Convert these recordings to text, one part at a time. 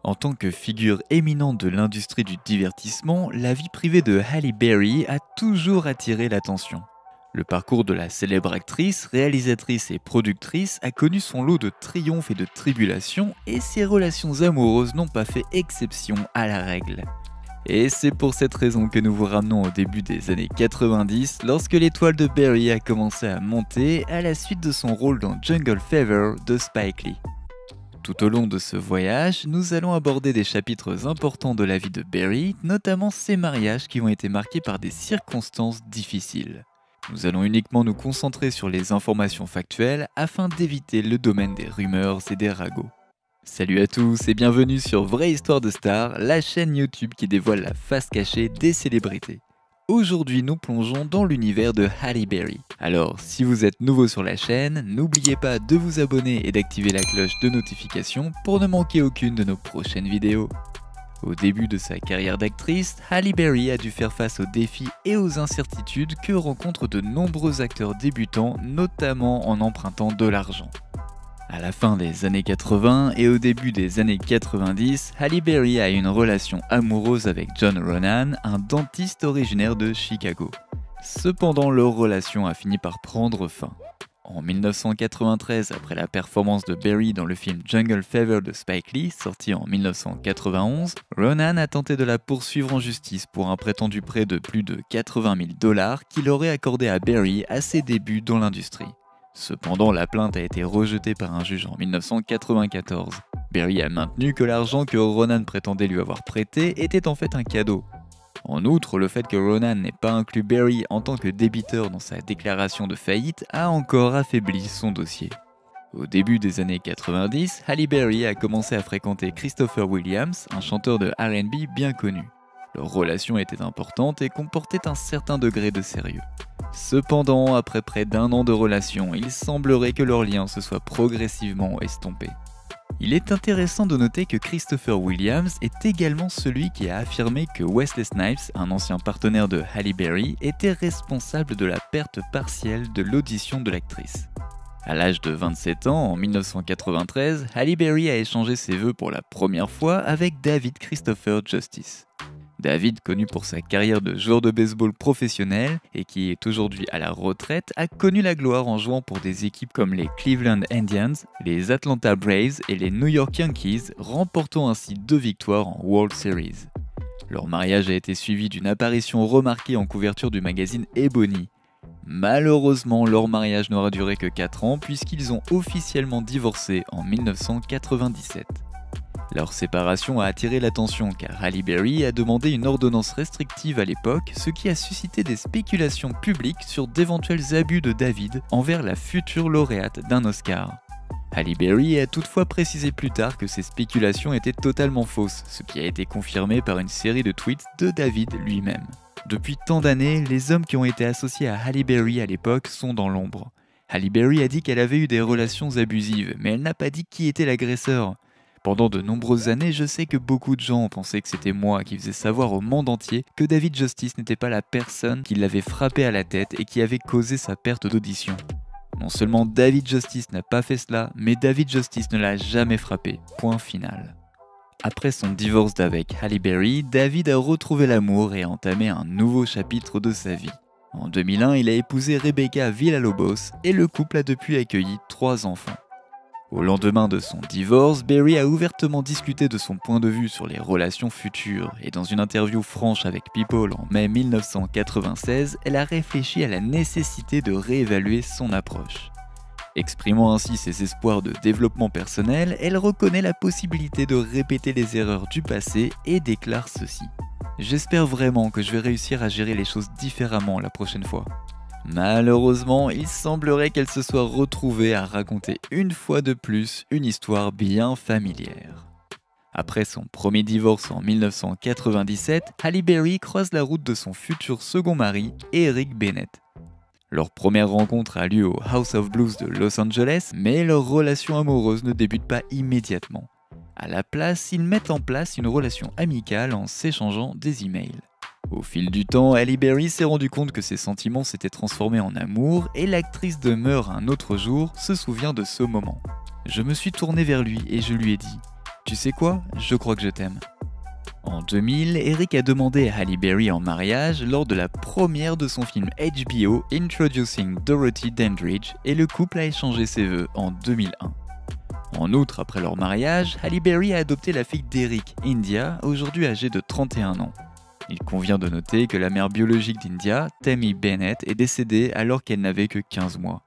En tant que figure éminente de l'industrie du divertissement, la vie privée de Halle Berry a toujours attiré l'attention. Le parcours de la célèbre actrice, réalisatrice et productrice a connu son lot de triomphes et de tribulations, et ses relations amoureuses n'ont pas fait exception à la règle. Et c'est pour cette raison que nous vous ramenons au début des années 90, lorsque l'étoile de Berry a commencé à monter à la suite de son rôle dans Jungle Fever de Spike Lee. Tout au long de ce voyage, nous allons aborder des chapitres importants de la vie de Berry, notamment ses mariages qui ont été marqués par des circonstances difficiles. Nous allons uniquement nous concentrer sur les informations factuelles afin d'éviter le domaine des rumeurs et des ragots. Salut à tous et bienvenue sur Vraie Histoire de Star, la chaîne YouTube qui dévoile la face cachée des célébrités. Aujourd'hui, nous plongeons dans l'univers de Halle Berry. Alors, si vous êtes nouveau sur la chaîne, n'oubliez pas de vous abonner et d'activer la cloche de notification pour ne manquer aucune de nos prochaines vidéos. Au début de sa carrière d'actrice, Halle Berry a dû faire face aux défis et aux incertitudes que rencontrent de nombreux acteurs débutants, notamment en empruntant de l'argent. À la fin des années 80 et au début des années 90, Halle Berry a une relation amoureuse avec John Ronan, un dentiste originaire de Chicago. Cependant, leur relation a fini par prendre fin. En 1993, après la performance de Berry dans le film Jungle Fever de Spike Lee, sorti en 1991, Ronan a tenté de la poursuivre en justice pour un prétendu prêt de plus de 80 000 $ qu'il aurait accordé à Berry à ses débuts dans l'industrie. Cependant, la plainte a été rejetée par un juge en 1994. Berry a maintenu que l'argent que Ronan prétendait lui avoir prêté était en fait un cadeau. En outre, le fait que Ronan n'ait pas inclus Berry en tant que débiteur dans sa déclaration de faillite a encore affaibli son dossier. Au début des années 90, Halle Berry a commencé à fréquenter Christopher Williams, un chanteur de R&B bien connu. Leur relation était importante et comportait un certain degré de sérieux. Cependant, après près d'un an de relation, il semblerait que leur lien se soit progressivement estompé. Il est intéressant de noter que Christopher Williams est également celui qui a affirmé que Wesley Snipes, un ancien partenaire de Halle Berry, était responsable de la perte partielle de l'audition de l'actrice. À l'âge de 27 ans, en 1993, Halle Berry a échangé ses vœux pour la première fois avec David Christopher Justice. David, connu pour sa carrière de joueur de baseball professionnel et qui est aujourd'hui à la retraite, a connu la gloire en jouant pour des équipes comme les Cleveland Indians, les Atlanta Braves et les New York Yankees, remportant ainsi 2 victoires en World Series. Leur mariage a été suivi d'une apparition remarquée en couverture du magazine Ebony. Malheureusement, leur mariage n'aura duré que 4 ans puisqu'ils ont officiellement divorcé en 1997. Leur séparation a attiré l'attention car Halle Berry a demandé une ordonnance restrictive à l'époque, ce qui a suscité des spéculations publiques sur d'éventuels abus de David envers la future lauréate d'un Oscar. Halle Berry a toutefois précisé plus tard que ces spéculations étaient totalement fausses, ce qui a été confirmé par une série de tweets de David lui-même. Depuis tant d'années, les hommes qui ont été associés à Halle Berry à l'époque sont dans l'ombre. Halle Berry a dit qu'elle avait eu des relations abusives, mais elle n'a pas dit qui était l'agresseur. Pendant de nombreuses années, je sais que beaucoup de gens ont pensé que c'était moi qui faisais savoir au monde entier que David Justice n'était pas la personne qui l'avait frappé à la tête et qui avait causé sa perte d'audition. Non seulement David Justice n'a pas fait cela, mais David Justice ne l'a jamais frappé. Point final. Après son divorce d'avec Halle Berry, David a retrouvé l'amour et a entamé un nouveau chapitre de sa vie. En 2001, il a épousé Rebecca Villalobos et le couple a depuis accueilli 3 enfants. Au lendemain de son divorce, Berry a ouvertement discuté de son point de vue sur les relations futures et dans une interview franche avec People en mai 1996, elle a réfléchi à la nécessité de réévaluer son approche. Exprimant ainsi ses espoirs de développement personnel, elle reconnaît la possibilité de répéter les erreurs du passé et déclare ceci. « J'espère vraiment que je vais réussir à gérer les choses différemment la prochaine fois. » Malheureusement, il semblerait qu'elle se soit retrouvée à raconter une fois de plus une histoire bien familière. Après son premier divorce en 1997, Halle Berry croise la route de son futur second mari, Eric Bennett. Leur première rencontre a lieu au House of Blues de Los Angeles, mais leur relation amoureuse ne débute pas immédiatement. À la place, ils mettent en place une relation amicale en s'échangeant des emails. Au fil du temps, Halle Berry s'est rendu compte que ses sentiments s'étaient transformés en amour et l'actrice demeure un autre jour se souvient de ce moment. Je me suis tourné vers lui et je lui ai dit Tu sais quoi? Je crois que je t'aime. En 2000, Eric a demandé Halle Berry en mariage lors de la première de son film HBO Introducing Dorothy Dandridge et le couple a échangé ses vœux en 2001. En outre, après leur mariage, Halle Berry a adopté la fille d'Eric, India, aujourd'hui âgée de 31 ans. Il convient de noter que la mère biologique d'India, Tammy Bennett, est décédée alors qu'elle n'avait que 15 mois.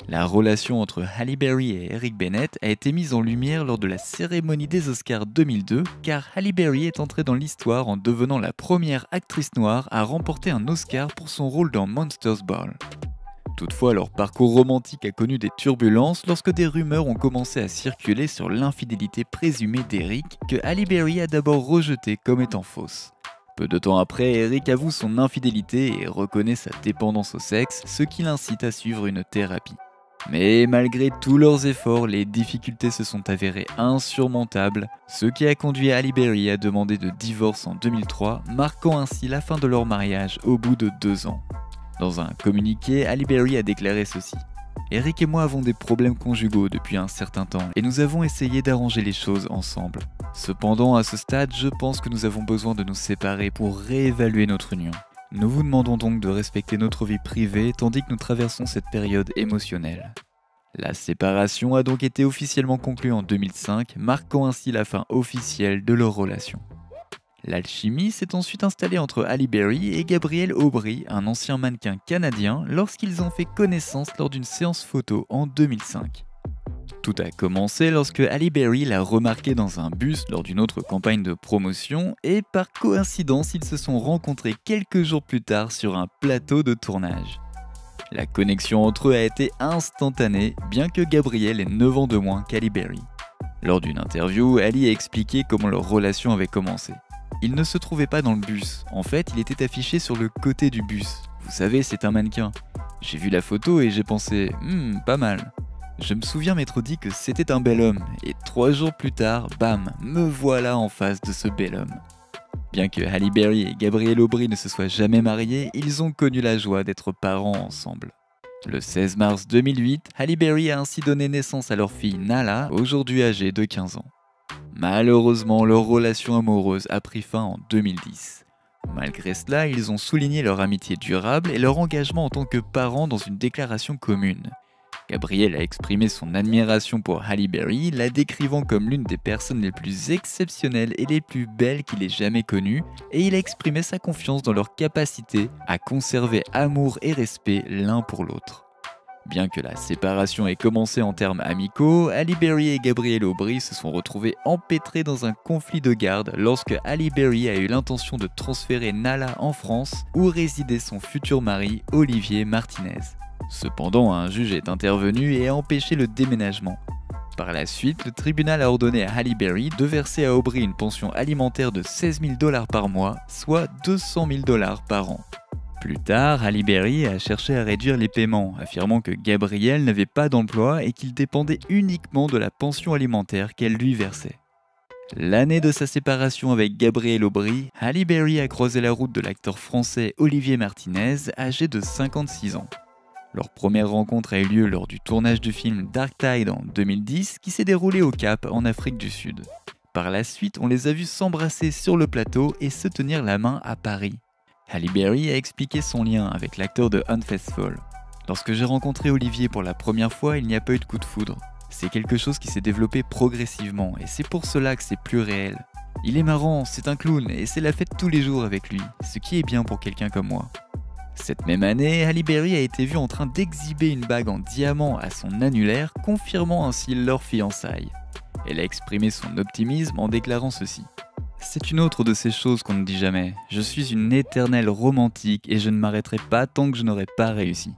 La relation entre Halle Berry et Eric Bennett a été mise en lumière lors de la cérémonie des Oscars 2002 car Halle Berry est entrée dans l'histoire en devenant la première actrice noire à remporter un Oscar pour son rôle dans Monsters Ball. Toutefois, leur parcours romantique a connu des turbulences lorsque des rumeurs ont commencé à circuler sur l'infidélité présumée d'Eric que Halle Berry a d'abord rejetée comme étant fausse. Peu de temps après, Eric avoue son infidélité et reconnaît sa dépendance au sexe, ce qui l'incite à suivre une thérapie. Mais malgré tous leurs efforts, les difficultés se sont avérées insurmontables, ce qui a conduit Halle Berry à demander de divorce en 2003, marquant ainsi la fin de leur mariage au bout de 2 ans. Dans un communiqué, Halle Berry a déclaré ceci. Eric et moi avons des problèmes conjugaux depuis un certain temps et nous avons essayé d'arranger les choses ensemble. Cependant, à ce stade, je pense que nous avons besoin de nous séparer pour réévaluer notre union. Nous vous demandons donc de respecter notre vie privée tandis que nous traversons cette période émotionnelle. La séparation a donc été officiellement conclue en 2005, marquant ainsi la fin officielle de leur relation. L'alchimie s'est ensuite installée entre Halle Berry et Gabriel Aubry, un ancien mannequin canadien, lorsqu'ils ont fait connaissance lors d'une séance photo en 2005. Tout a commencé lorsque Halle Berry l'a remarqué dans un bus lors d'une autre campagne de promotion et par coïncidence ils se sont rencontrés quelques jours plus tard sur un plateau de tournage. La connexion entre eux a été instantanée, bien que Gabriel ait 9 ans de moins qu'Halle Berry. Lors d'une interview, Halle a expliqué comment leur relation avait commencé. Il ne se trouvait pas dans le bus, en fait il était affiché sur le côté du bus. Vous savez, c'est un mannequin. J'ai vu la photo et j'ai pensé, pas mal. Je me souviens m'être dit que c'était un bel homme, et 3 jours plus tard, bam, me voilà en face de ce bel homme. Bien que Halle Berry et Gabriel Aubry ne se soient jamais mariés, ils ont connu la joie d'être parents ensemble. Le 16 mars 2008, Halle Berry a ainsi donné naissance à leur fille Nala, aujourd'hui âgée de 15 ans. Malheureusement, leur relation amoureuse a pris fin en 2010. Malgré cela, ils ont souligné leur amitié durable et leur engagement en tant que parents dans une déclaration commune. Gabriel a exprimé son admiration pour Halle Berry, la décrivant comme l'une des personnes les plus exceptionnelles et les plus belles qu'il ait jamais connues, et il a exprimé sa confiance dans leur capacité à conserver amour et respect l'un pour l'autre. Bien que la séparation ait commencé en termes amicaux, Halle Berry et Gabriel Aubry se sont retrouvés empêtrés dans un conflit de garde lorsque Halle Berry a eu l'intention de transférer Nala en France où résidait son futur mari Olivier Martinez. Cependant, un juge est intervenu et a empêché le déménagement. Par la suite, le tribunal a ordonné à Halle Berry de verser à Aubry une pension alimentaire de 16 000 $ par mois, soit 200 000 $ par an. Plus tard, Halle Berry a cherché à réduire les paiements, affirmant que Gabriel n'avait pas d'emploi et qu'il dépendait uniquement de la pension alimentaire qu'elle lui versait. L'année de sa séparation avec Gabriel Aubry, Halle Berry a croisé la route de l'acteur français Olivier Martinez, âgé de 56 ans. Leur première rencontre a eu lieu lors du tournage du film Dark Tide en 2010 qui s'est déroulé au Cap en Afrique du Sud. Par la suite, on les a vus s'embrasser sur le plateau et se tenir la main à Paris. Halle Berry a expliqué son lien avec l'acteur de Unfaithful. Lorsque j'ai rencontré Olivier pour la première fois, il n'y a pas eu de coup de foudre. C'est quelque chose qui s'est développé progressivement et c'est pour cela que c'est plus réel. Il est marrant, c'est un clown et c'est la fête tous les jours avec lui, ce qui est bien pour quelqu'un comme moi. Cette même année, Halle Berry a été vue en train d'exhiber une bague en diamant à son annulaire, confirmant ainsi leur fiançailles. Elle a exprimé son optimisme en déclarant ceci. C'est une autre de ces choses qu'on ne dit jamais. Je suis une éternelle romantique et je ne m'arrêterai pas tant que je n'aurai pas réussi.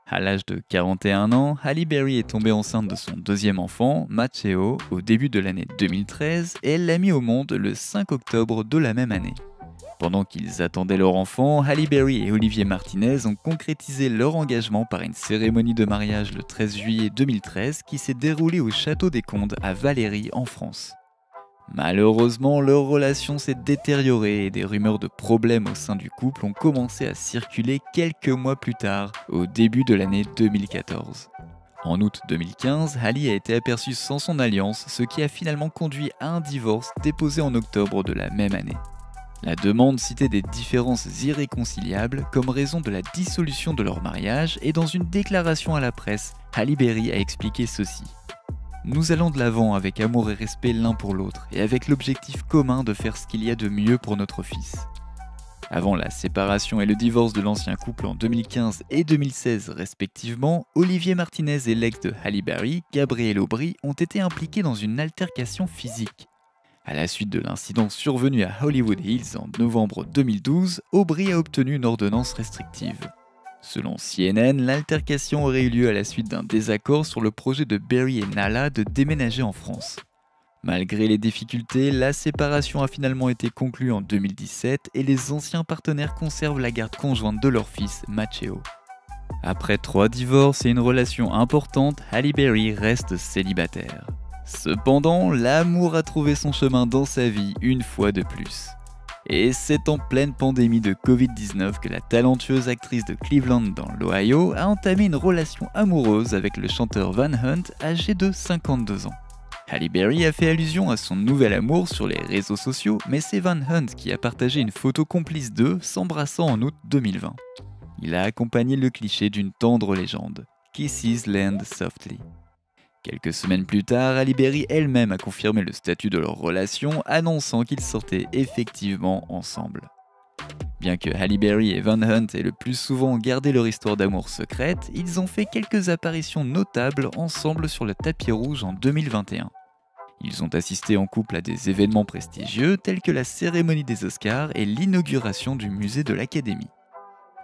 À l'âge de 41 ans, Halle Berry est tombée enceinte de son deuxième enfant, Matteo, au début de l'année 2013 et elle l'a mis au monde le 5 octobre de la même année. Pendant qu'ils attendaient leur enfant, Halle Berry et Olivier Martinez ont concrétisé leur engagement par une cérémonie de mariage le 13 juillet 2013 qui s'est déroulée au Château des Condes à Valérie en France. Malheureusement, leur relation s'est détériorée et des rumeurs de problèmes au sein du couple ont commencé à circuler quelques mois plus tard, au début de l'année 2014. En août 2015, Halle a été aperçue sans son alliance, ce qui a finalement conduit à un divorce déposé en octobre de la même année. La demande citait des différences irréconciliables comme raison de la dissolution de leur mariage et dans une déclaration à la presse, Halle Berry a expliqué ceci. Nous allons de l'avant avec amour et respect l'un pour l'autre et avec l'objectif commun de faire ce qu'il y a de mieux pour notre fils. Avant la séparation et le divorce de l'ancien couple en 2015 et 2016 respectivement, Olivier Martinez et l'ex de Halle Berry, Gabrielle Aubry, ont été impliqués dans une altercation physique. À la suite de l'incident survenu à Hollywood Hills en novembre 2012, Aubry a obtenu une ordonnance restrictive. Selon CNN, l'altercation aurait eu lieu à la suite d'un désaccord sur le projet de Berry et Nalla de déménager en France. Malgré les difficultés, la séparation a finalement été conclue en 2017 et les anciens partenaires conservent la garde conjointe de leur fils, Matteo. Après 3 divorces et une relation importante, Halle Berry reste célibataire. Cependant, l'amour a trouvé son chemin dans sa vie une fois de plus. Et c'est en pleine pandémie de Covid-19 que la talentueuse actrice de Cleveland dans l'Ohio a entamé une relation amoureuse avec le chanteur Van Hunt âgé de 52 ans. Halle Berry a fait allusion à son nouvel amour sur les réseaux sociaux, mais c'est Van Hunt qui a partagé une photo complice d'eux s'embrassant en août 2020. Il a accompagné le cliché d'une tendre légende, Kisses Land Softly. Quelques semaines plus tard, Halle Berry elle-même a confirmé le statut de leur relation, annonçant qu'ils sortaient effectivement ensemble. Bien que Halle Berry et Van Hunt aient le plus souvent gardé leur histoire d'amour secrète, ils ont fait quelques apparitions notables ensemble sur le tapis rouge en 2021. Ils ont assisté en couple à des événements prestigieux tels que la cérémonie des Oscars et l'inauguration du musée de l'Académie.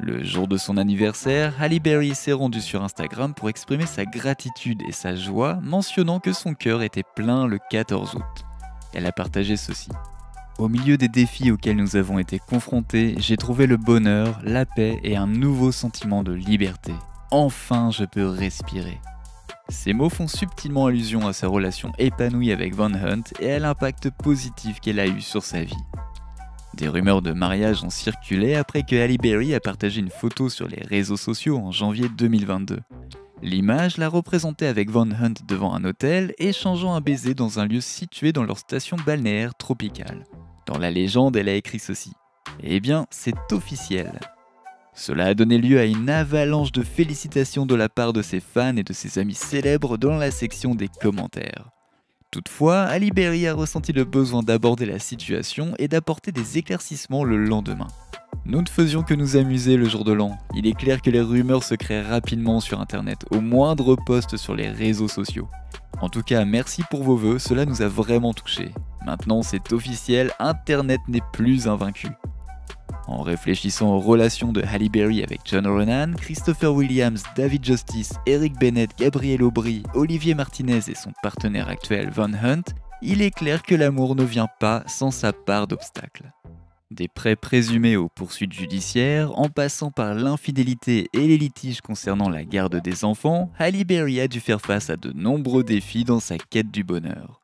Le jour de son anniversaire, Halle Berry s'est rendue sur Instagram pour exprimer sa gratitude et sa joie, mentionnant que son cœur était plein le 14 août. Elle a partagé ceci. Au milieu des défis auxquels nous avons été confrontés, j'ai trouvé le bonheur, la paix et un nouveau sentiment de liberté. Enfin, je peux respirer. Ces mots font subtilement allusion à sa relation épanouie avec Van Hunt et à l'impact positif qu'elle a eu sur sa vie. Des rumeurs de mariage ont circulé après que Halle Berry a partagé une photo sur les réseaux sociaux en janvier 2022. L'image la représentait avec Van Hunt devant un hôtel, échangeant un baiser dans un lieu situé dans leur station balnéaire tropicale. Dans la légende, elle a écrit ceci. Eh bien, c'est officiel. Cela a donné lieu à une avalanche de félicitations de la part de ses fans et de ses amis célèbres dans la section des commentaires. Toutefois, Halle Berry a ressenti le besoin d'aborder la situation et d'apporter des éclaircissements le lendemain. Nous ne faisions que nous amuser le jour de l'an. Il est clair que les rumeurs se créent rapidement sur internet, au moindre post sur les réseaux sociaux. En tout cas, merci pour vos vœux, cela nous a vraiment touchés. Maintenant c'est officiel, internet n'est plus invaincu. En réfléchissant aux relations de Halle Berry avec John Ronan, Christopher Williams, David Justice, Eric Bennett, Gabrielle Aubry, Olivier Martinez et son partenaire actuel Van Hunt, il est clair que l'amour ne vient pas sans sa part d'obstacles. Des prêts présumés aux poursuites judiciaires, en passant par l'infidélité et les litiges concernant la garde des enfants, Halle Berry a dû faire face à de nombreux défis dans sa quête du bonheur.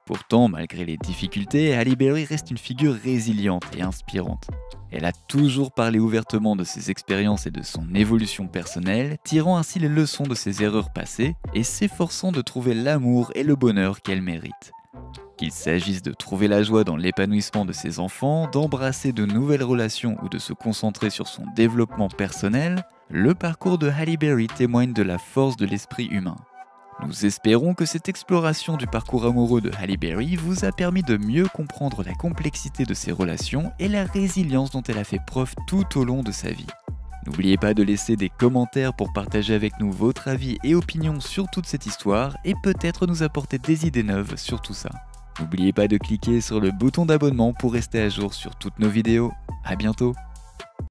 Pourtant, malgré les difficultés, Halle Berry reste une figure résiliente et inspirante. Elle a toujours parlé ouvertement de ses expériences et de son évolution personnelle, tirant ainsi les leçons de ses erreurs passées et s'efforçant de trouver l'amour et le bonheur qu'elle mérite. Qu'il s'agisse de trouver la joie dans l'épanouissement de ses enfants, d'embrasser de nouvelles relations ou de se concentrer sur son développement personnel, le parcours de Halle Berry témoigne de la force de l'esprit humain. Nous espérons que cette exploration du parcours amoureux de Halle Berry vous a permis de mieux comprendre la complexité de ses relations et la résilience dont elle a fait preuve tout au long de sa vie. N'oubliez pas de laisser des commentaires pour partager avec nous votre avis et opinions sur toute cette histoire et peut-être nous apporter des idées neuves sur tout ça. N'oubliez pas de cliquer sur le bouton d'abonnement pour rester à jour sur toutes nos vidéos. À bientôt!